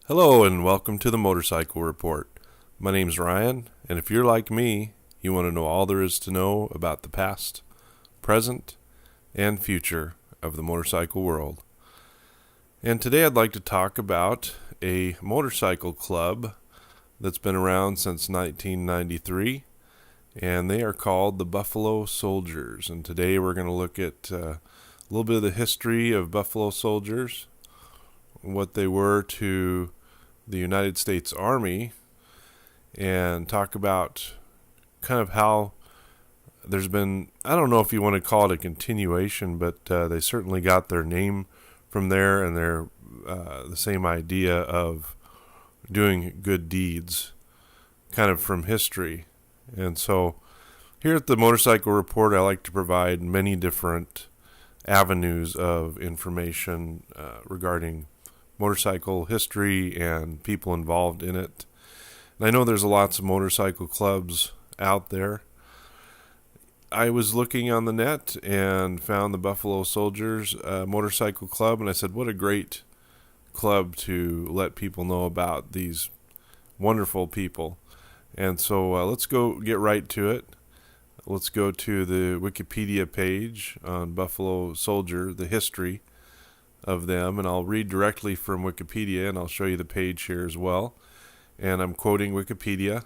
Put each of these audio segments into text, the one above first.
Hello and welcome to the Motorcycle Report. My name's Ryan, and if you're like me, you want to know all there is to know about the past, present, and future of the motorcycle world. And today I'd like to talk about a motorcycle club that's been around since 1993, and they are called the Buffalo Soldiers. And today we're going to look at a little bit of the history of Buffalo Soldiers, what they were to the United States Army, and talk about kind of how there's been, I don't know if you want to call it a continuation, but they certainly got their name from there, and they're the same idea of doing good deeds kind of from history. And so here at the Motorcycle Report, I like to provide many different avenues of information regarding motorcycle history and people involved in it. And I know there's lots of motorcycle clubs out there. I was looking on the net and found the Buffalo Soldiers Motorcycle Club, and I said, what a great club to let people know about these wonderful people. And so let's go get right to it. Let's go to the Wikipedia page on Buffalo Soldier, the history of them, and I'll read directly from Wikipedia, and I'll show you the page here as well. And I'm quoting Wikipedia,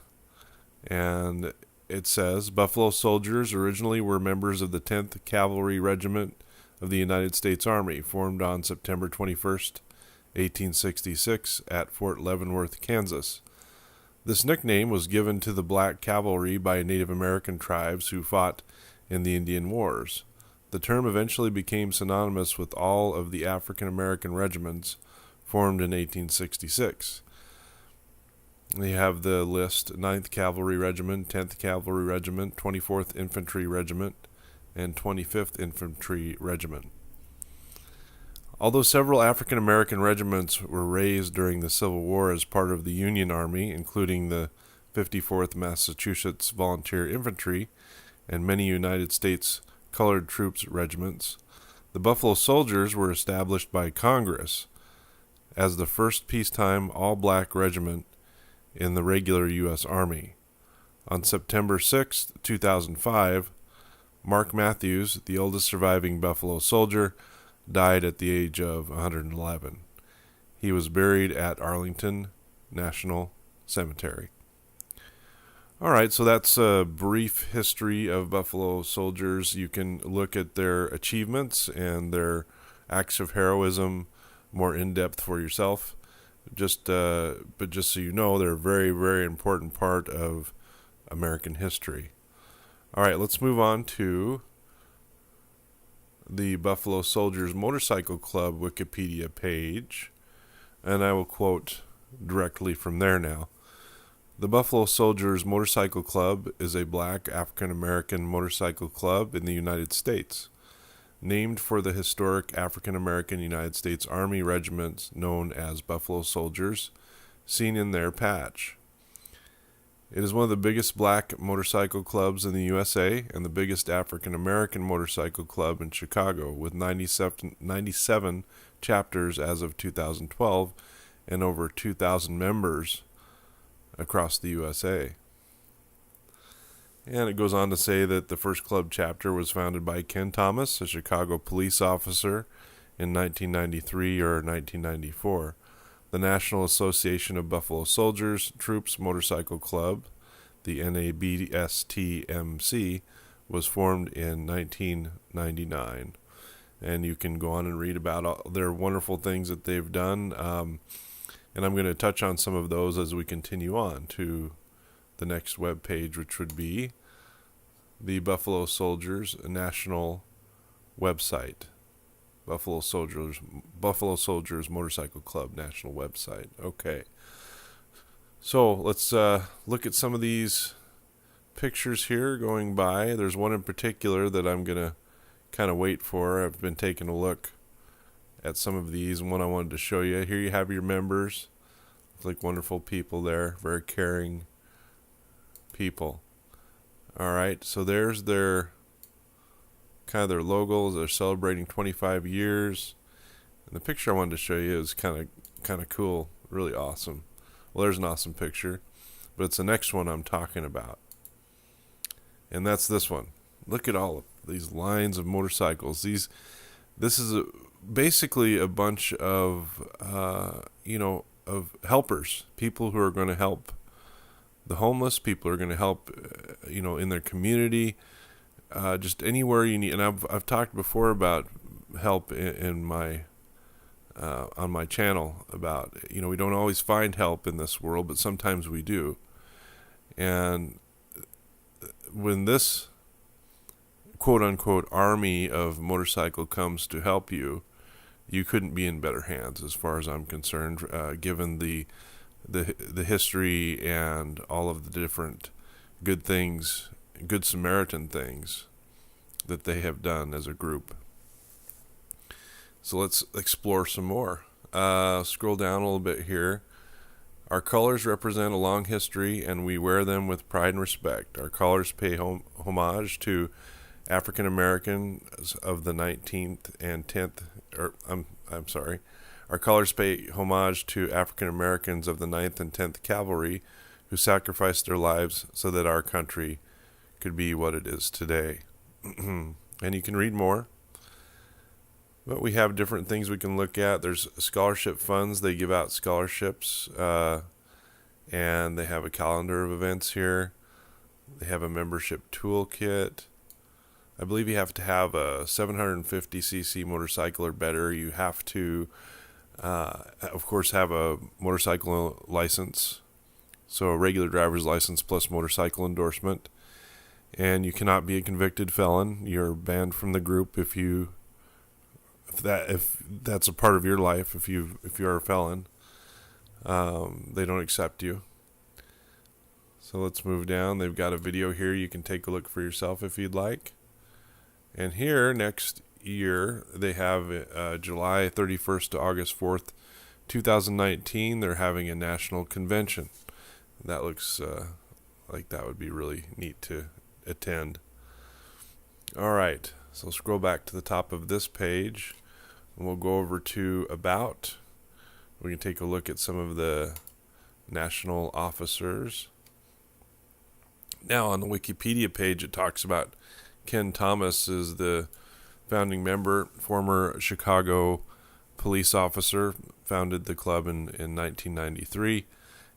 and it says, Buffalo Soldiers originally were members of the 10th Cavalry Regiment of the United States Army, formed on September 21st, 1866 at Fort Leavenworth, Kansas. This nickname was given to the black cavalry by Native American tribes who fought in the Indian Wars. The term eventually became synonymous with all of the African American regiments formed in 1866. They have the list: 9th Cavalry Regiment, 10th Cavalry Regiment, 24th Infantry Regiment, and 25th Infantry Regiment. Although several African American regiments were raised during the Civil War as part of the Union Army, including the 54th Massachusetts Volunteer Infantry and many United States Colored Troops regiments, the Buffalo Soldiers were established by Congress as the first peacetime all-black regiment in the regular U.S. Army. On September 6, 2005, Mark Matthews, the oldest surviving Buffalo Soldier, died at the age of 111. He was buried at Arlington National Cemetery. All right, so that's a brief history of Buffalo Soldiers. You can look at their achievements and their acts of heroism more in depth for yourself. But just so you know, they're a very, very important part of American history. All right, let's move on to the Buffalo Soldiers Motorcycle Club Wikipedia page, and I will quote directly from there now. The Buffalo Soldiers Motorcycle Club is a black African-American motorcycle club in the United States, named for the historic African-American United States Army regiments known as Buffalo Soldiers, seen in their patch. It is one of the biggest black motorcycle clubs in the USA and the biggest African-American motorcycle club in Chicago, with 97 chapters as of 2012 and over 2,000 members across the USA. And it goes on to say that the first club chapter was founded by Ken Thomas, a Chicago police officer, in 1993 or 1994. The National Association of Buffalo Soldiers Troops Motorcycle Club, the NABSTMC, was formed in 1999. And you can go on and read about all their wonderful things that they've done. And I'm going to touch on some of those as we continue on to the next web page, which would be the Buffalo Soldiers National website. Buffalo Soldiers Motorcycle Club National website. Okay. So let's look at some of these pictures here going by. There's one in particular that I'm going to kind of wait for. I've been taking a look at some of these, and one I wanted to show you. Here you have your members. It's like wonderful people there, very caring people. All right, so there's their kind of their logos. They're celebrating 25 years. And the picture I wanted to show you is kind of cool. really awesome. Well, there's an awesome picture, but it's the next one I'm talking about. And that's this one. Look at all of these lines of motorcycles. This is basically a bunch of, of helpers, people who are going to help the homeless, people who are going to help, in their community, just anywhere you need. And I've talked before about help in my on my channel about, we don't always find help in this world, but sometimes we do. And when this quote-unquote army of motorcycle comes to help you, you couldn't be in better hands as far as I'm concerned, given the history and all of the different good things, good Samaritan things that they have done as a group. So let's explore some more. Scroll down a little bit here. Our colors represent a long history, and we wear them with pride and respect. Our colors pay homage to African Americans of the 19th and 10th, Our colors pay homage to African Americans of the 9th and 10th Cavalry who sacrificed their lives so that our country could be what it is today. And you can read more. But we have different things we can look at. There's scholarship funds. They give out scholarships, and they have a calendar of events here. They have a membership toolkit. I believe you have to have a 750cc motorcycle or better. You have to, of course, have a motorcycle license, so a regular driver's license plus motorcycle endorsement. And you cannot be a convicted felon. You're banned from the group if that's a part of your life. If you're a felon, they don't accept you. So let's move down. They've got a video here. You can take a look for yourself if you'd like. And here next year they have July 31st to August 4th, 2019. They're having a national convention. That looks like that would be really neat to attend. All right. So scroll back to the top of this page, and we'll go over to About. We can take a look at some of the national officers. Now on the Wikipedia page, it talks about Ken Thomas is the founding member, former Chicago police officer, founded the club in 1993,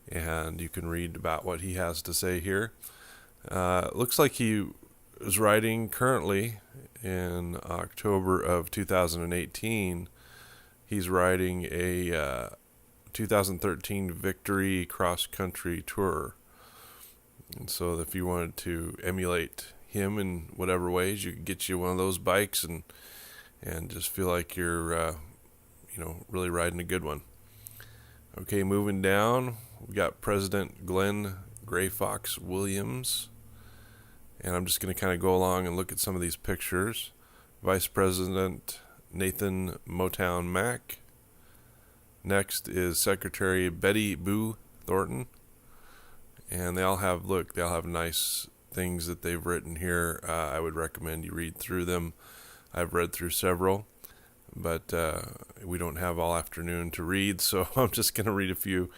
and you can read about what he has to say here. It looks like he is writing currently in October of 2018. He's riding a 2013 Victory cross-country tour. And so if you wanted to emulate him in whatever ways, you could get you one of those bikes and just feel like you're really riding a good one. Okay, moving down, we got President Glenn Gray Fox Williams. And I'm just going to kind of go along and look at some of these pictures. Vice President Nathan Motown Mack. Next is Secretary Betty Boo Thornton. And they all have nice things that they've written here. I would recommend you read through them. I've read through several, but we don't have all afternoon to read, so I'm just going to read a few.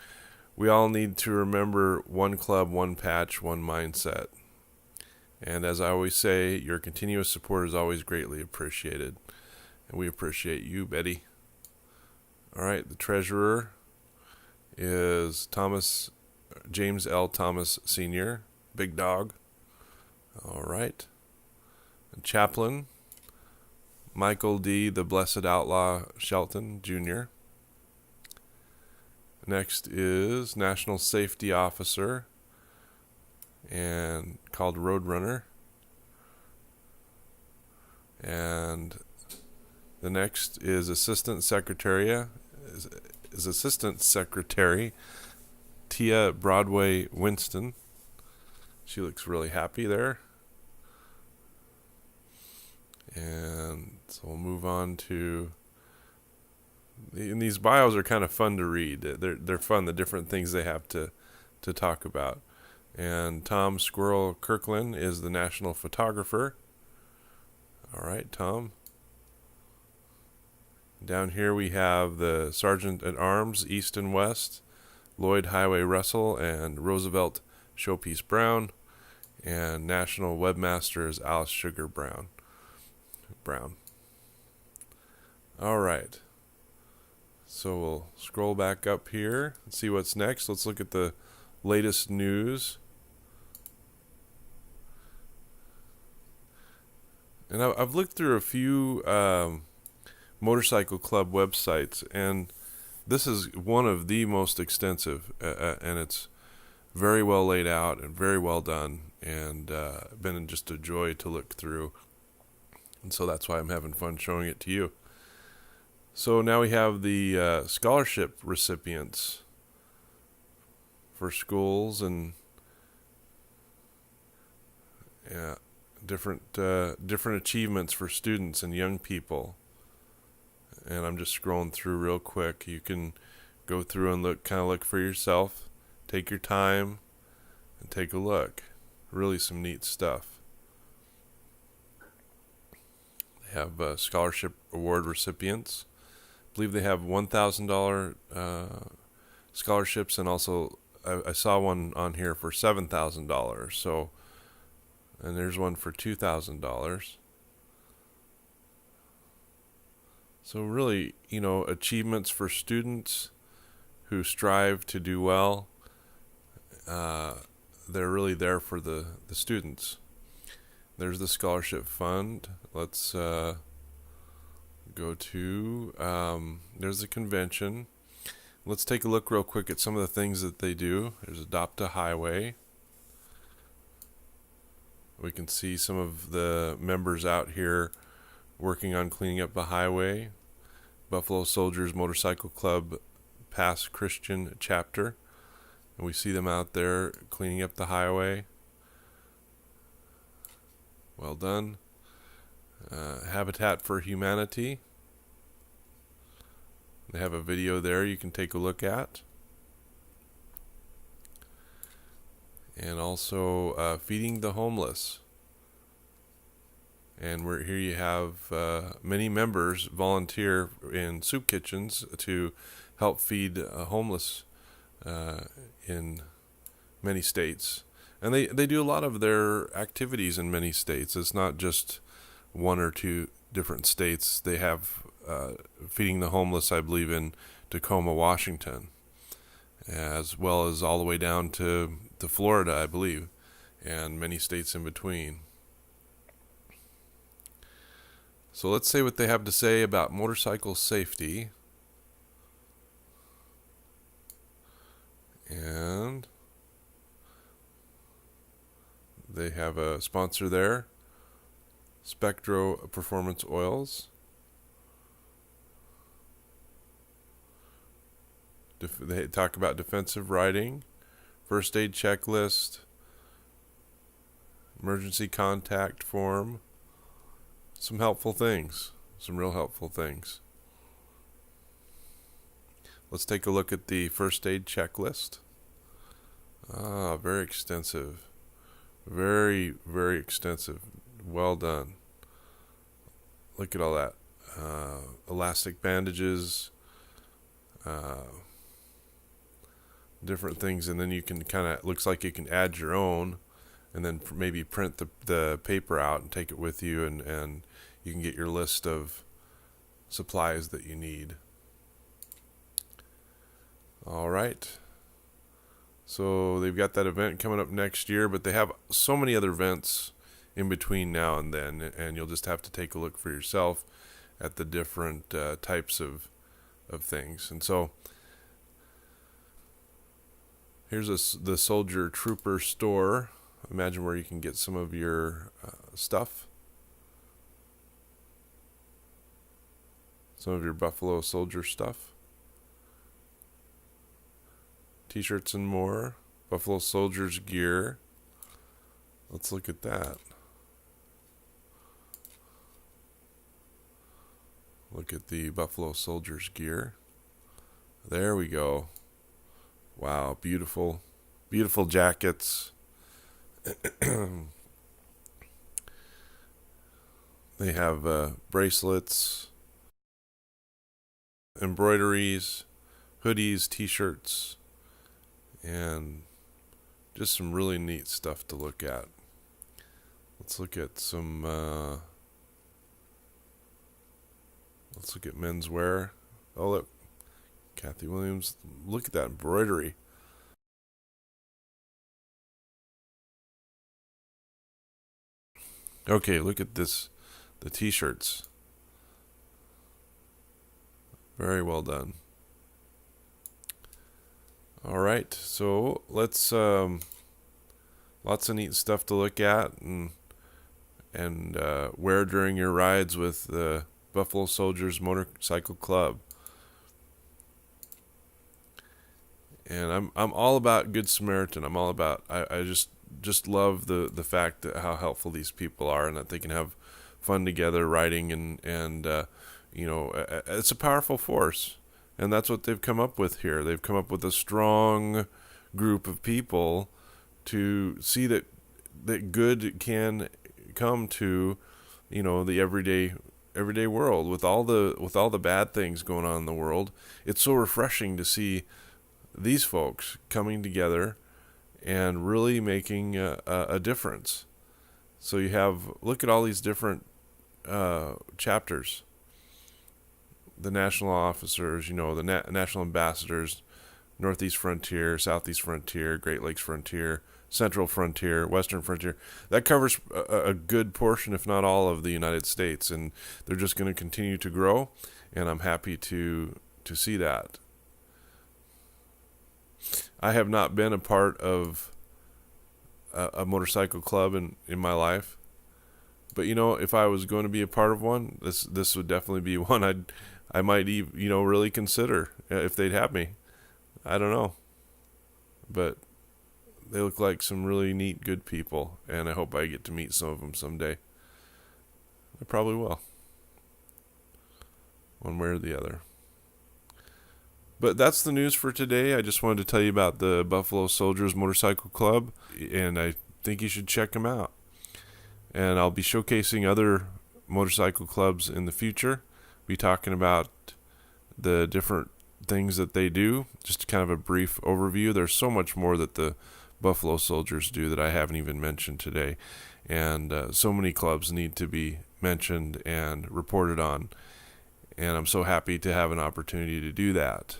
We all need to remember one club, one patch, one mindset. And as I always say, your continuous support is always greatly appreciated. And we appreciate you, Betty. All right, the treasurer is James L. Thomas Sr., Big Dog. All right. And chaplain, Michael D. the Blessed Outlaw Shelton, Jr. Next is National Safety Officer, and called Roadrunner. And the next is Assistant Secretary Tia Broadway Winston. She looks really happy there. And so we'll move on to, and these bios are kind of fun to read. They're fun, the different things they have to talk about. And Tom Squirrel Kirkland is the national photographer. All right, Tom. Down here we have the Sergeant at Arms, East and West, Lloyd Highway Russell, and Roosevelt Showpiece Brown, and National Webmaster is Alice Sugar Brown. All right. So we'll scroll back up here and see what's next. Let's look at the latest news. And I've looked through a few motorcycle club websites, and this is one of the most extensive, and it's very well laid out and very well done, and been just a joy to look through. And so that's why I'm having fun showing it to you. So now we have the scholarship recipients for schools and different achievements for students and young people. And I'm just scrolling through real quick. You can go through and look for yourself. Take your time and take a look. Really some neat stuff. They have scholarship award recipients. I believe they have $1,000 scholarships, and also I saw one on here for $7,000. So, and there's one for $2,000. So really, achievements for students who strive to do well. They're really there for the students. There's the scholarship fund. Let's go to, there's the convention. Let's take a look real quick at some of the things that they do. There's Adopt a Highway. We can see some of the members out here working on cleaning up a highway. Buffalo Soldiers Motorcycle Club Pass Christian Chapter. And we see them out there cleaning up the highway. Well done. Habitat for Humanity. They have a video there you can take a look at. And also Feeding the Homeless. And here you have many members volunteer in soup kitchens to help feed homeless in many states. And they do a lot of their activities in many states. It's not just one or two different states. They have Feeding the Homeless, I believe, in Tacoma, Washington, as well as all the way down to Florida, I believe, and many states in between. So let's say what they have to say about motorcycle safety. And they have a sponsor there, Spectro Performance Oils. They talk about defensive riding, first aid checklist, emergency contact form. Some helpful things, some real helpful things. Let's take a look at the first aid checklist. Very extensive. Very, very extensive. Well done. Look at all that. Elastic bandages, different things, and then you can looks like you can add your own, and then maybe print the paper out and take it with you, and you can get your list of supplies that you need. All right. So they've got that event coming up next year, but they have so many other events in between now and then, and you'll just have to take a look for yourself at the different types of things. And so here's the Soldier Trooper store. Imagine where you can get some of your stuff. Some of your Buffalo Soldier stuff. T-shirts and more. Buffalo Soldiers gear. Let's look at that. Look at the Buffalo Soldiers gear. There we go. Wow, beautiful, beautiful jackets. They have bracelets. embroideries, hoodies, t-shirts, and just some really neat stuff to look at. Let's look at some let's look at menswear. Oh, look, Kathy Williams, look at that embroidery. Okay, look at this, the t-shirts. Very well done. All right, so let's lots of neat stuff to look at and wear during your rides with the Buffalo Soldiers Motorcycle Club. And I'm all about Good Samaritan. I'm all about, I just love the fact that how helpful these people are, and that they can have fun together riding, and you know, it's a powerful force, and that's what they've come up with here. They've come up with a strong group of people to see that good can come to, you know, the everyday world with all the bad things going on in the world. It's so refreshing to see these folks coming together and really making a difference. So you have, look at all these different chapters. The national officers, you know, the national ambassadors, Northeast Frontier, Southeast Frontier, Great Lakes Frontier, Central Frontier, Western Frontier. That covers a good portion, if not all, of the United States, and they're just going to continue to grow, and I'm happy to see that. I have not been a part of a motorcycle club in my life, but you know, if I was going to be a part of one, this would definitely be one I might even, you know, really consider if they'd have me. I don't know, but they look like some really neat, good people, and I hope I get to meet some of them someday. I probably will, one way or the other. But that's the news for today. I just wanted to tell you about the Buffalo Soldiers Motorcycle Club, and I think you should check them out. And I'll be showcasing other motorcycle clubs in the future. Be talking about the different things that they do. Just kind of a brief overview. There's so much more that the Buffalo Soldiers do that I haven't even mentioned today. And so many clubs need to be mentioned and reported on. And I'm so happy to have an opportunity to do that.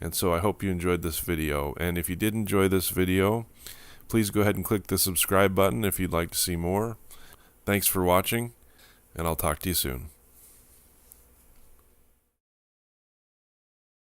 And so I hope you enjoyed this video. And if you did enjoy this video, please go ahead and click the subscribe button if you'd like to see more. Thanks for watching, and I'll talk to you soon.